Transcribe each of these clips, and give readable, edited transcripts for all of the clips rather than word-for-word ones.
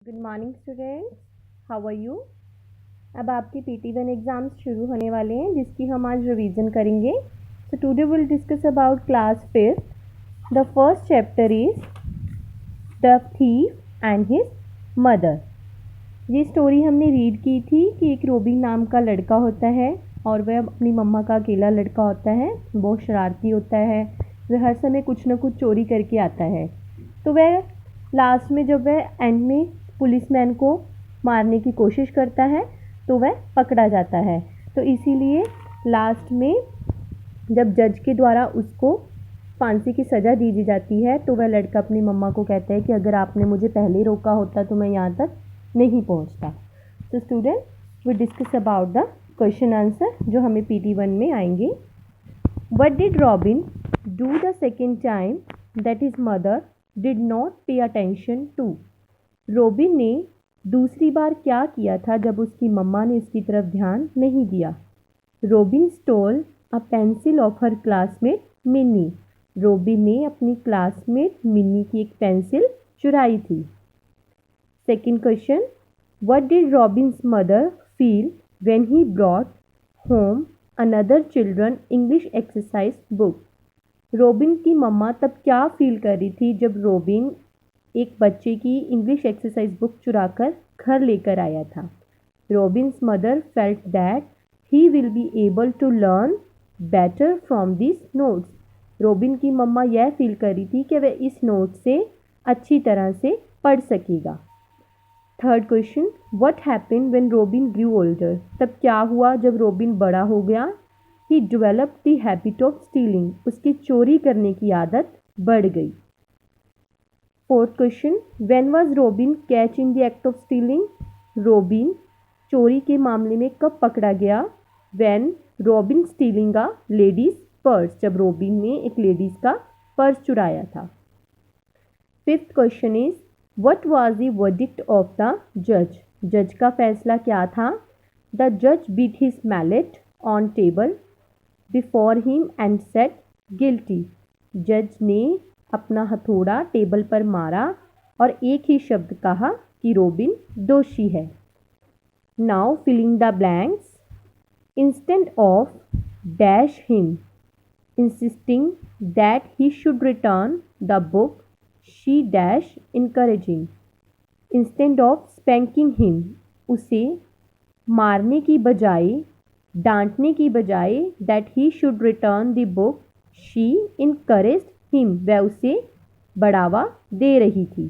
Good morning students, how are you. अब आपके PT1 exams शुरू होने वाले हैं जिसकी हम आज रिवीजन करेंगे। So today will discuss about class 5th। The first chapter is the thief and his mother. ये स्टोरी हमने रीड की थी कि एक रोबिन नाम का लड़का होता है और वह अपनी मम्मा का अकेला लड़का होता है। बहुत शरारती होता है, वह हर समय कुछ ना कुछ चोरी करके आता है। तो वह लास्ट में जब वह एंड में पुलिसमैन को मारने की कोशिश करता है तो वह पकड़ा जाता है। तो इसीलिए लास्ट में जब जज के द्वारा उसको फांसी की सज़ा दी जाती है तो वह लड़का अपनी मम्मा को कहता है कि अगर आपने मुझे पहले रोका होता तो मैं यहाँ तक नहीं पहुँचता। तो student we discuss about the question answer जो हमें PT1 में आएंगे। What did Robin do the second time that his mother did not pay attention to. Robin ने दूसरी बार क्या किया था जब उसकी मम्मा ने इसकी तरफ ध्यान नहीं दिया। Robin stole a pencil of her classmate Mini. Robin ने अपनी क्लासमेट मिनी की एक पेंसिल चुराई थी। Second question, what did Robin's mother feel when he brought home another children English exercise book. Robin की मम्मा तब क्या फील कर रही थी जब रोबिन एक बच्चे की इंग्लिश एक्सरसाइज बुक चुराकर घर लेकर आया था। Robin's mother felt that he will be able to learn better from this notes. Robin की मम्मा यह फील कर रही थी कि वह इस नोट से अच्छी तरह से पढ़ सकेगा। Third question, what happened when Robin grew older. तब क्या हुआ जब रोबिन बड़ा हो गया। He developed the habit of stealing. उसकी चोरी करने की आदत बढ़ गई। Fourth question, when was Robin catch in the act of stealing. Robin चोरी के मामले में कब पकड़ा गया। When Robin stealing a ladies purse. जब रोबिन ने एक लेडीज का पर्स चुराया था। Fifth question is what was the verdict of the जज। जज का फैसला क्या था। द जज beat his mallet on table before him and said guilty. जज ने अपना हथौड़ा टेबल पर मारा और एक ही शब्द कहा कि रोबिन दोषी है। Now filling the blanks. Instead of dash him insisting that he should return the book she dash encouraging. Instead of spanking him, उसे मारने की बजाय डांटने की बजाय that he should return the book she encouraged him, वह उसे बढ़ावा दे रही थी।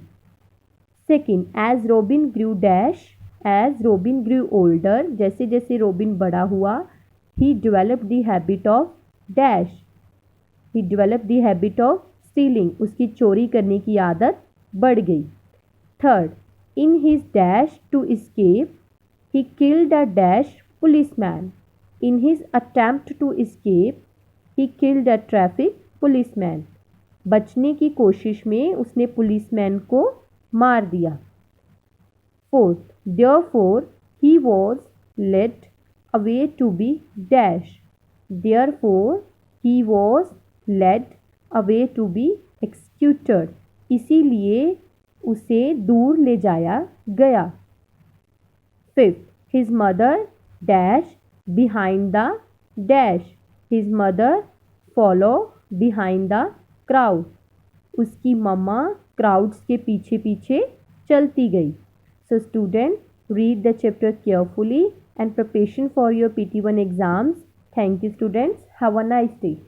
Second, as Robin grew dash. As Robin grew older, जैसे जैसे रोबिन बड़ा हुआ, he developed the habit of dash. He developed the habit of stealing. उसकी चोरी करने की आदत बढ़ गई। Third, in his dash to escape he killed a dash policeman. In his attempt to escape he killed a traffic policeman. बचने की कोशिश में उसने पुलिसमैन को मार दिया। Fourth, therefore he was led away to be dash. Therefore he was led away to be executed. इसीलिए उसे दूर ले जाया गया। Fifth, his mother dash behind the dash. His mother follow behind the crowd. उसकी मम्मा क्राउड्स के पीछे पीछे चलती गई। So student, read the chapter carefully and preparation for your PT1 exams. Thank you students, have a nice day.